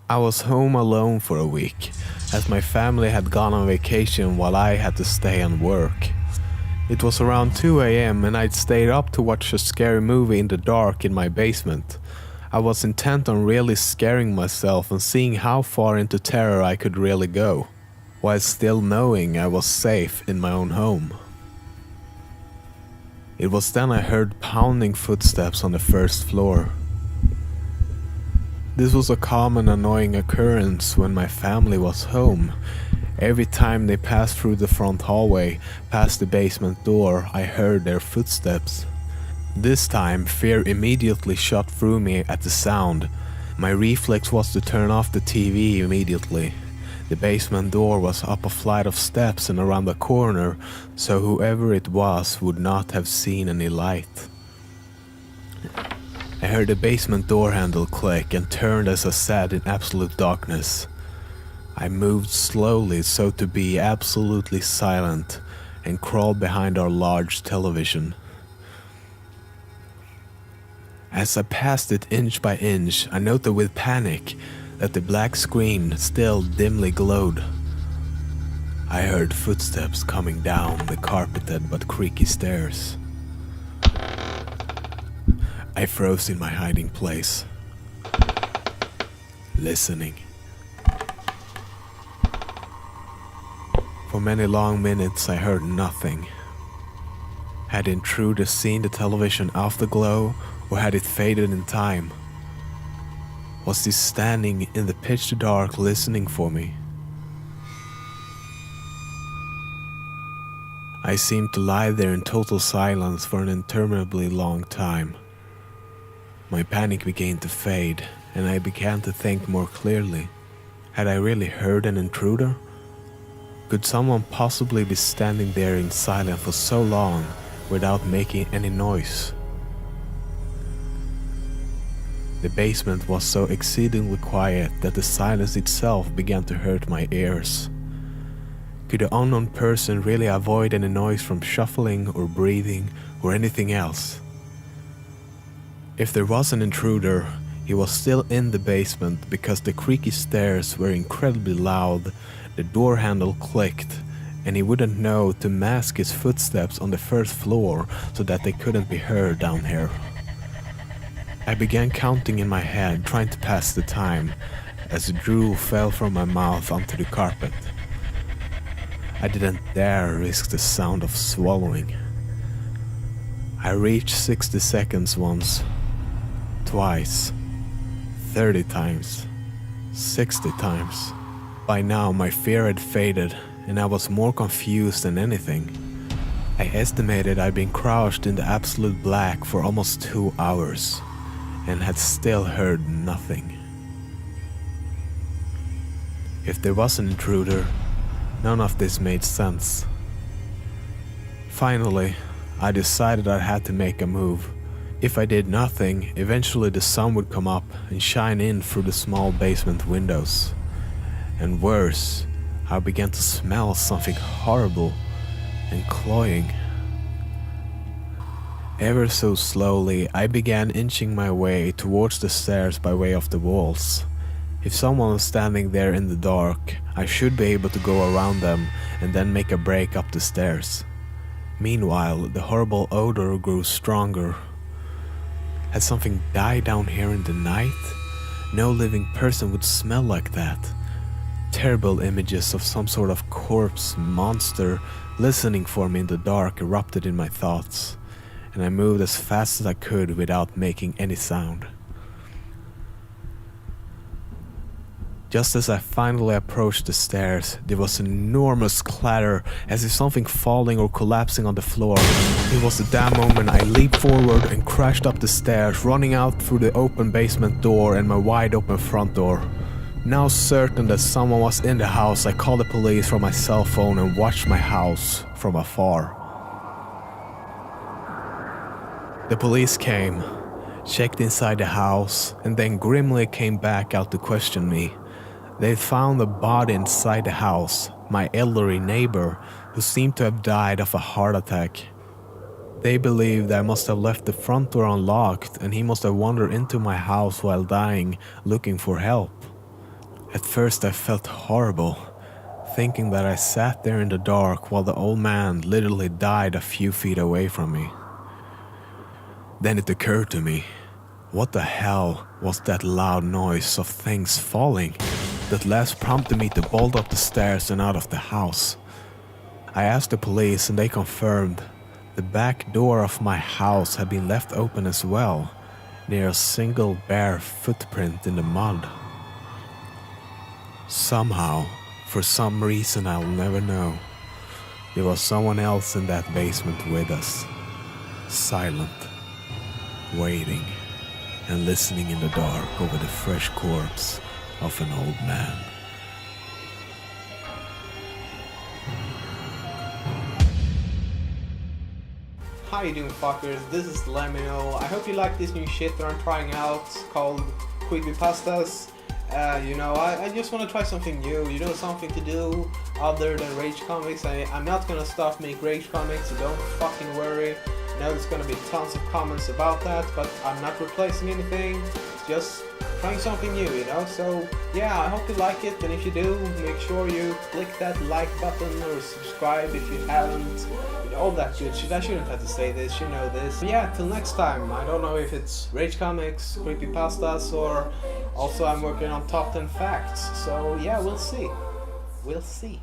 I was home alone for a week, as my family had gone on vacation while I had to stay and work. It was around 2 a.m. and I'd stayed up to watch a scary movie in the dark in my basement. I was intent on really scaring myself and seeing how far into terror I could really go, while still knowing I was safe in my own home. It was then I heard pounding footsteps on the first floor. This was a common annoying occurrence when my family was home. Every time they passed through the front hallway, past the basement door, I heard their footsteps. This time, fear immediately shot through me at the sound. My reflex was to turn off the TV immediately. The basement door was up a flight of steps and around the corner, so whoever it was would not have seen any light. I heard the basement door handle click and turned as I sat in absolute darkness. I moved slowly so to be absolutely silent and crawled behind our large television. As I passed it inch by inch, I noted with panic that the black screen still dimly glowed. I heard footsteps coming down the carpeted but creaky stairs. I froze in my hiding place, listening. For many long minutes I heard nothing. Had the intruder seen the television afterglow, or had it faded in time? Was he standing in the pitch dark listening for me? I seemed to lie there in total silence for an interminably long time. My panic began to fade, and I began to think more clearly. Had I really heard an intruder? Could someone possibly be standing there in silence for so long without making any noise? The basement was so exceedingly quiet that the silence itself began to hurt my ears. Could the unknown person really avoid any noise from shuffling or breathing or anything else? If there was an intruder, he was still in the basement because the creaky stairs were incredibly loud, the door handle clicked, and he wouldn't know to mask his footsteps on the first floor so that they couldn't be heard down here. I began counting in my head, trying to pass the time, as drool fell from my mouth onto the carpet. I didn't dare risk the sound of swallowing. I reached 60 seconds once, twice, 30 times, 60 times. By now my fear had faded and I was more confused than anything. I estimated I'd been crouched in the absolute black for almost 2 hours and had still heard nothing. If there was an intruder, none of this made sense. Finally, I decided I had to make a move. If I did nothing, eventually the sun would come up and shine in through the small basement windows. And worse, I began to smell something horrible and cloying. Ever so slowly, I began inching my way towards the stairs by way of the walls. If someone was standing there in the dark, I should be able to go around them and then make a break up the stairs. Meanwhile, the horrible odor grew stronger. Had something died down here in the night? No living person would smell like that. Terrible images of some sort of corpse monster listening for me in the dark erupted in my thoughts, and I moved as fast as I could without making any sound. Just as I finally approached the stairs, there was an enormous clatter, as if something falling or collapsing on the floor. It was at that moment I leaped forward and crashed up the stairs, running out through the open basement door and my wide open front door. Now certain that someone was in the house, I called the police from my cell phone and watched my house from afar. The police came. checked inside the house, and then grimly came back out to question me. They found a body inside the house, my elderly neighbor, who seemed to have died of a heart attack. They believed I must have left the front door unlocked and he must have wandered into my house while dying, looking for help. At first I felt horrible, thinking that I sat there in the dark while the old man literally died a few feet away from me. Then it occurred to me, what the hell was that loud noise of things falling that last prompted me to bolt up the stairs and out of the house? I asked the police and they confirmed the back door of my house had been left open as well, near a single bare footprint in the mud. Somehow, for some reason I'll never know, there was someone else in that basement with us, silent, waiting and listening in the dark over the fresh corpse of an old man. How you doing, fuckers? This is Lemino. I hope you like this new shit that I'm trying out called Creepypastas. I just want to try something new, something to do other than rage comics. I'm not gonna stop making rage comics, so don't fucking worry. I know there's gonna be tons of comments about that, but I'm not replacing anything. It's just trying something new, So yeah, I hope you like it, and if you do, make sure you click that like button or subscribe if you haven't. All that good shit. I shouldn't have to say this, you know this. But yeah, till next time. I don't know if it's rage comics, creepypastas, or also I'm working on top 10 facts. So yeah, we'll see. We'll see.